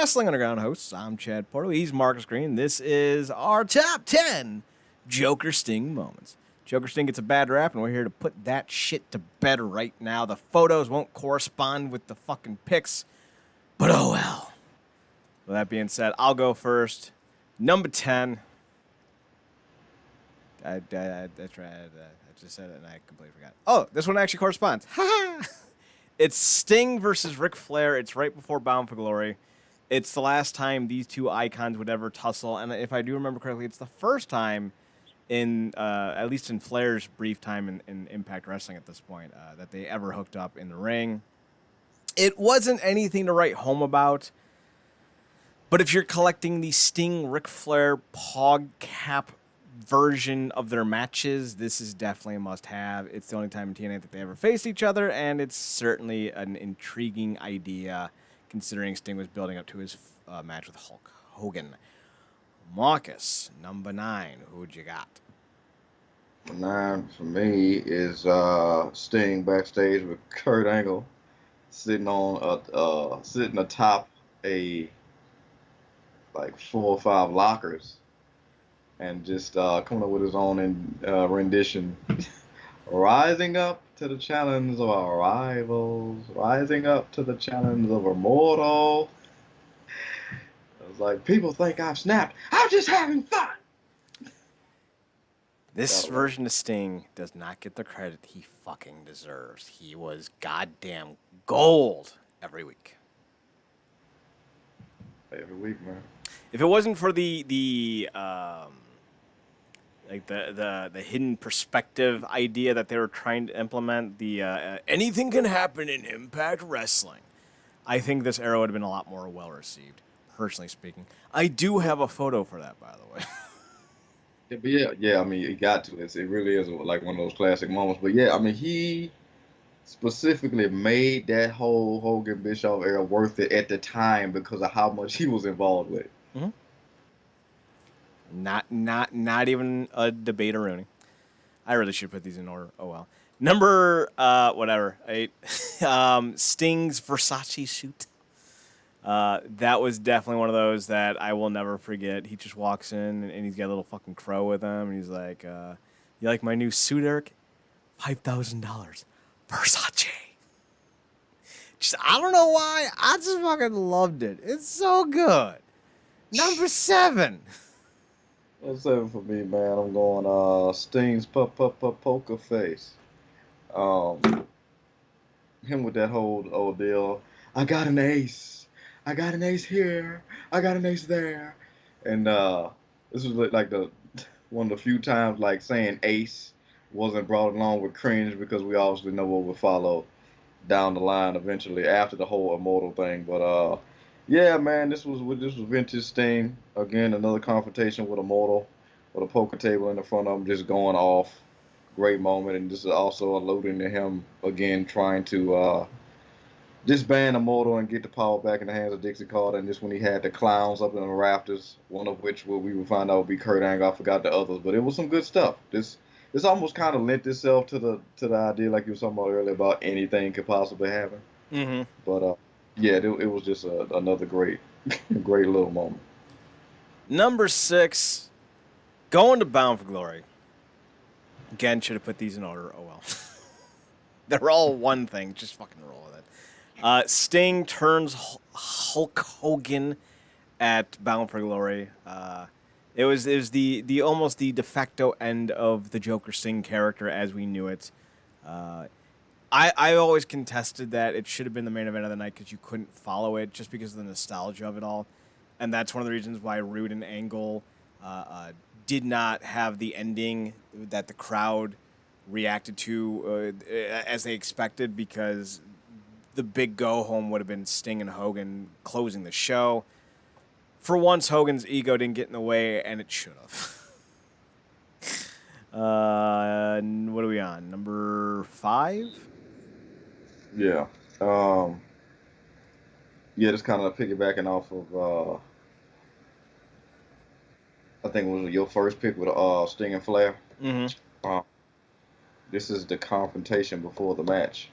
Wrestling Underground hosts. I'm Chad Porto. He's Marcus Green. This is our top 10 Joker Sting moments. Joker Sting gets a bad rap, and we're here to put that shit to bed right now. The photos won't correspond with the fucking pics, but oh well. With that being said, I'll go first. Number 10. That's right. I just said it, and I completely forgot. Oh, this one actually corresponds. It's Sting versus Ric Flair. It's right before Bound for Glory. It's the last time these two icons would ever tussle, and if I do remember correctly, it's the first time in, at least in Flair's brief time in Impact Wrestling at this point, that they ever hooked up in the ring. It wasn't anything to write home about, but if you're collecting the Sting Ric Flair Pog Cap version of their matches, this is definitely a must-have. It's the only time in TNA that they ever faced each other, and it's certainly an intriguing idea, considering Sting was building up to his match with Hulk Hogan. Marcus, number 9, who'd you got? Number 9 for me is Sting backstage with Kurt Angle, sitting atop a like 4 or 5 lockers, and just coming up with his own rendition, rising up to the challenge of our rivals, rising up to the challenge of a mortal. I was like, people think I've snapped. I'm just having fun. This version of Sting does not get the credit he fucking deserves. He was goddamn gold every week. Every week, man. If it wasn't for the hidden perspective idea that they were trying to implement, the anything can happen in Impact Wrestling, I think this era would have been a lot more well received, personally speaking. I do have a photo for that, by the way. Yeah. I mean, it got to this. It really is like one of those classic moments. But yeah, I mean, he specifically made that whole Hogan Bischoff era worth it at the time because of how much he was involved with. Mm-hmm. Not even a debate or Rooney. I really should put these in order. Oh well. Number whatever. 8. Sting's Versace suit. That was definitely one of those that I will never forget. He just walks in and he's got a little fucking crow with him, and he's like, "You like my new suit, Eric? $5,000, Versace." Just I don't know why. I just fucking loved it. It's so good. Number 7. That's 7 for me, man. I'm going Sting's poker face. Him with that whole old deal. I got an ace. I got an ace here. I got an ace there. And this was like one of the few times like saying ace wasn't brought along with cringe, because we obviously know what would follow down the line eventually after the whole immortal thing. But yeah, man, this was vintage Sting. Again, another confrontation with Immortal, with a poker table in the front of him, just going off. Great moment, and this is also alluding to him again trying to disband Immortal and get the power back in the hands of Dixie Carter. And this when he had the clowns up in the rafters, one of which we would find out would be Kurt Angle. I forgot the others, but it was some good stuff. This almost kind of lent itself to the idea, like you were talking about earlier, about anything could possibly happen. Mm-hmm. But yeah, it was just another great little moment. Number 6, going to Bound for Glory. Again, should have put these in order. Oh well. They're all one thing. Just fucking roll with it. Sting turns Hulk Hogan at Bound for Glory. It was the almost the de facto end of the Joker Sting character as we knew it. I always contested that it should have been the main event of the night because you couldn't follow it just because of the nostalgia of it all. And that's one of the reasons why Rude and Angle did not have the ending that the crowd reacted to as they expected, because the big go-home would have been Sting and Hogan closing the show. For once, Hogan's ego didn't get in the way, and it should have. What are we on? Number 5? Yeah. Yeah, just kind of piggybacking off of, I think it was your first pick with Sting and Flair. Mm-hmm. This is the confrontation before the match,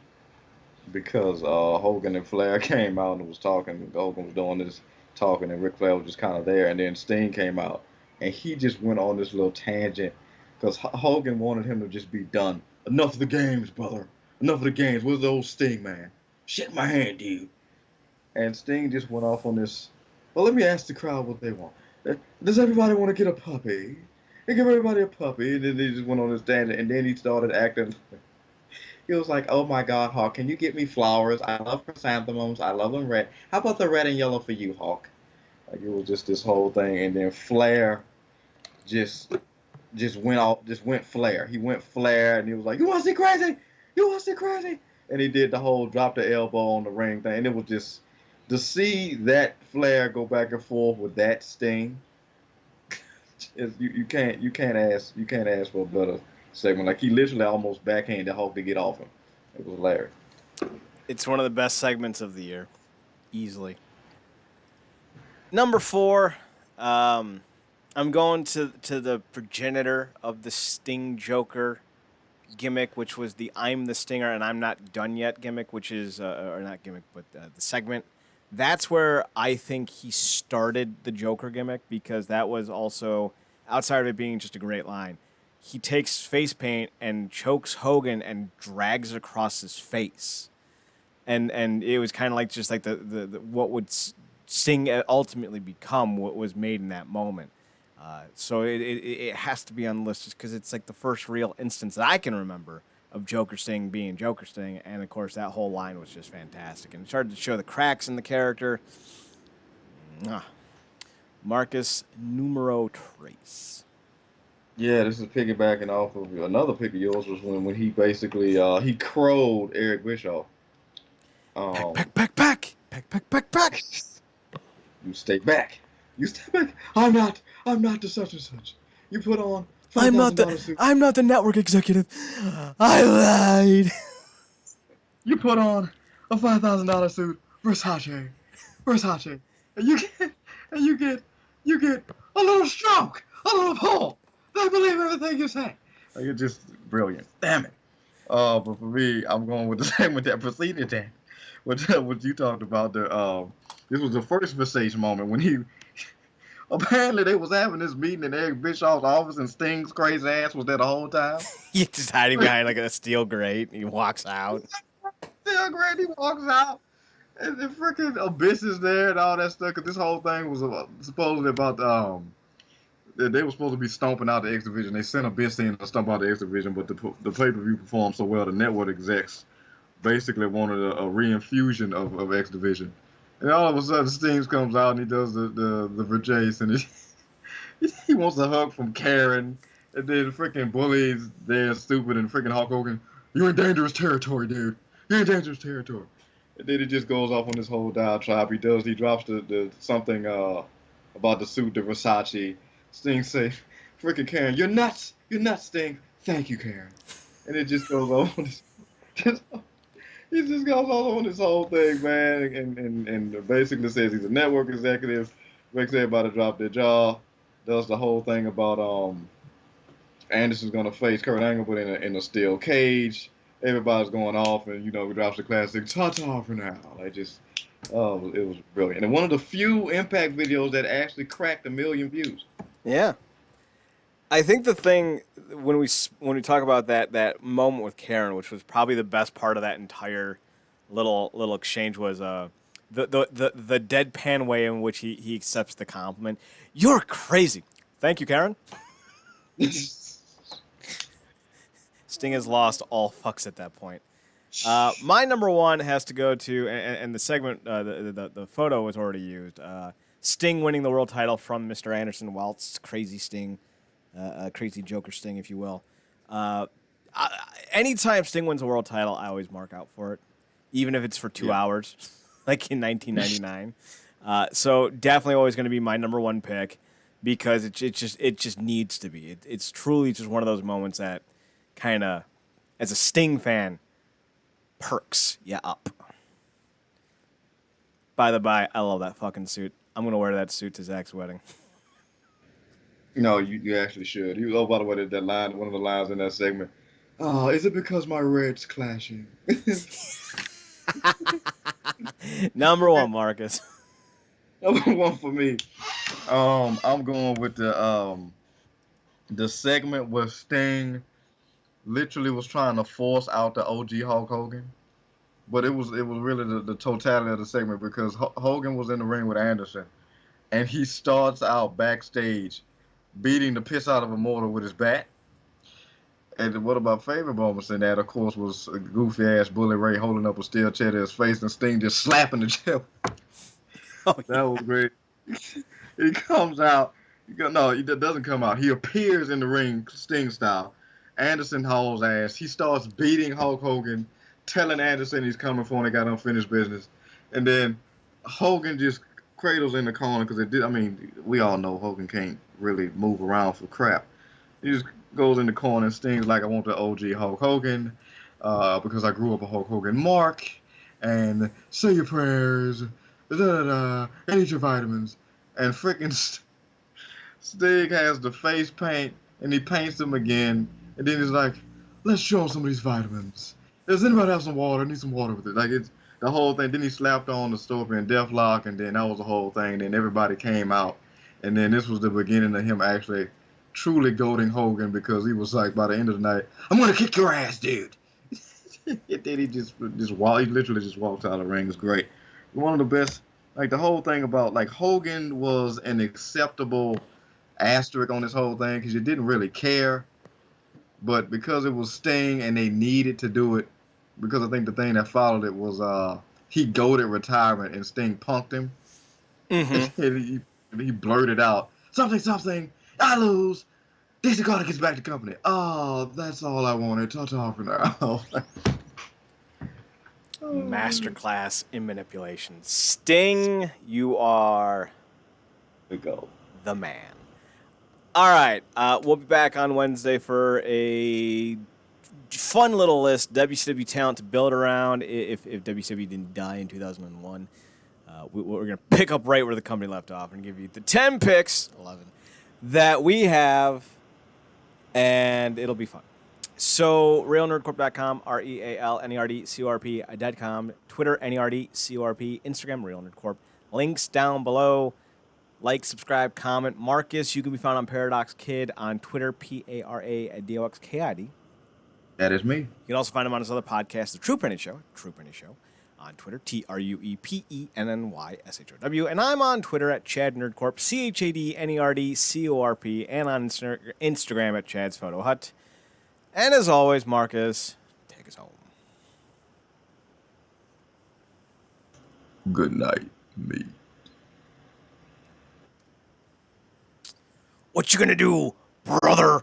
because Hogan and Flair came out and was talking. Hogan was doing this talking, and Ric Flair was just kind of there, and then Sting came out, and he just went on this little tangent because Hogan wanted him to just be done. Enough of the games, brother. Enough of the games. Where's the old Sting, man? Shake my hand, dude. And Sting just went off on this. Well, let me ask the crowd what they want. Does everybody want to get a puppy? They give everybody a puppy, and then they just went on this tangent, and then he started acting. He was like, "Oh my God, Hawk, can you get me flowers? I love chrysanthemums. I love them red. How about the red and yellow for you, Hawk?" Like it was just this whole thing, and then Flair just went Flair. He went Flair, and he was like, "You want to see crazy? You want to see crazy?" And he did the whole drop the elbow on the ring thing, and it was just to see that Flair go back and forth with that Sting. You can't ask for a better segment. Like he literally almost backhanded Hulk to get off him. It was hilarious. It's one of the best segments of the year, easily. Number 4, I'm going to the progenitor of the Sting Joker gimmick, which was the "I'm the Stinger and I'm not done yet" gimmick, which is or not gimmick, but the segment. That's where I think he started the Joker gimmick, because that was also, outside of it being just a great line, he takes face paint and chokes Hogan and drags it across his face. And it was kind of like just like the what would Sting ultimately become, what was made in that moment. So it has to be on the list just because it's like the first real instance that I can remember of Joker Sting being Joker Sting, and of course that whole line was just fantastic, and it started to show the cracks in the character. Marcus numero tres. Yeah, this is piggybacking off of another pick of yours was when he basically he crowed Eric Bischoff. Pack. You stay back. You stay back. I'm not the such and such. You put on I'm not the network executive. I lied. You put on a $5,000 suit, Versace, and you get a little stroke, a little pull. They believe everything you say. Like it's just brilliant. Damn it. But for me, I'm going with the segment that preceded that. What you talked about, this was the first Versace moment when he apparently they was having this meeting in Eric Bischoff's office, and Sting's crazy ass was there the whole time. He's just hiding behind like a steel grate. He walks out. Steel grate, he walks out. And the freaking Abyss is there and all that stuff. Cause this whole thing was supposedly about they were supposed to be stomping out the X Division. They sent Abyss in to stomp out the X Division, but the pay-per-view performed so well, the network execs basically wanted a reinfusion of X Division. And all of a sudden, Sting comes out and he does the Verjace, and he wants a hug from Karen. And then freaking Bully's there, stupid, and freaking Hulk Hogan, "You're in dangerous territory, dude. You're in dangerous territory." And then it just goes off on this whole diatribe. He drops the something about the suit, the Versace. Sting say, "Freaking Karen, you're nuts, Sting. Thank you, Karen." And it just goes on. He just goes on this whole thing, man, and basically says he's a network executive, makes everybody drop their jaw, does the whole thing about Anderson's gonna face Kurt Angle, but in a steel cage. Everybody's going off, and he drops the classic "ta-ta" for now. It was brilliant, and one of the few Impact videos that actually cracked 1 million views. Yeah. I think the thing when we talk about that moment with Karen, which was probably the best part of that entire little exchange, was the deadpan way in which he accepts the compliment. "You're crazy." "Thank you, Karen." Sting has lost all fucks at that point. My number 1 has to go to, and the segment, the photo was already used. Sting winning the world title from Mr. Anderson, while it's crazy Sting. Crazy Joker Sting, if you will. Anytime Sting wins a world title, I always mark out for it, even if it's for 2 hours, like in 1999. So definitely always going to be my number 1 pick, because it just needs to be. It's truly just one of those moments that kind of, as a Sting fan, perks you up. By the by, I love that fucking suit. I'm going to wear that suit to Zach's wedding. No, you actually should. By the way, that line, one of the lines in that segment. "Oh, is it because my red's clashing?" Number 1, Marcus. Number one for me. I'm going with the segment where Sting literally was trying to force out the OG Hulk Hogan. But it was really the totality of the segment because Hogan was in the ring with Anderson, and he starts out backstage beating the piss out of Immortal with his bat. And one of my favorite moments in that, of course, was a goofy ass Bully Ray holding up a steel chair to his face and Sting just slapping the chair. Oh, That was great. He comes out. No, he doesn't come out. He appears in the ring, Sting style. Anderson hauls ass. He starts beating Hulk Hogan, telling Anderson he's coming for him. They got unfinished business. And then Hogan just cradles in the corner because it did. I mean, we all know Hogan can't really move around for crap. He just goes in the corner and Sting's like, I want the OG Hulk Hogan because I grew up a Hulk Hogan mark. And say your prayers. And eat your vitamins. And freaking Stig has the face paint, and he paints them again, and then he's like, let's show him some of these vitamins. Does anybody have some water? I need some water with it. Like, it's the whole thing. Then he slapped on the Scorpion Deathlock, and then that was the whole thing. Then everybody came out, and then this was the beginning of him actually truly goading Hogan because he was like, by the end of the night, I'm going to kick your ass, dude. And then he literally just walked out of the ring. It's great. One of the best, like the whole thing about, like, Hogan was an acceptable asterisk on this whole thing because you didn't really care, but because it was Sting and they needed to do it, because I think the thing that followed it was he goaded retirement and Sting punked him. Mm-hmm. And he blurted out something. I lose. Dixie Carter gets back to company. Oh, that's all I wanted. Ta-ta for now. Masterclass in manipulation. Sting, you are Go. the man. All right, we'll be back on Wednesday for a fun little list, WCW talent to build around if WCW didn't die in 2001. We're going to pick up right where the company left off and give you the 10 picks, 11, that we have, and it'll be fun. So, realnerdcorp.com, RealNerdCorp.com, Twitter, NerdCorp, Instagram, realnerdcorp. Links down below. Like, subscribe, comment. Marcus, you can be found on Paradox Kid on Twitter, PARADOXKID. That is me. You can also find him on his other podcast, The True Penny Show, on Twitter, TruePennyShow. And I'm on Twitter at Chad NerdCorp, ChadNerdCorp, and on Instagram at Chad's Photo Hut. And as always, Marcus, take us home. Good night, me. What you gonna do, brother?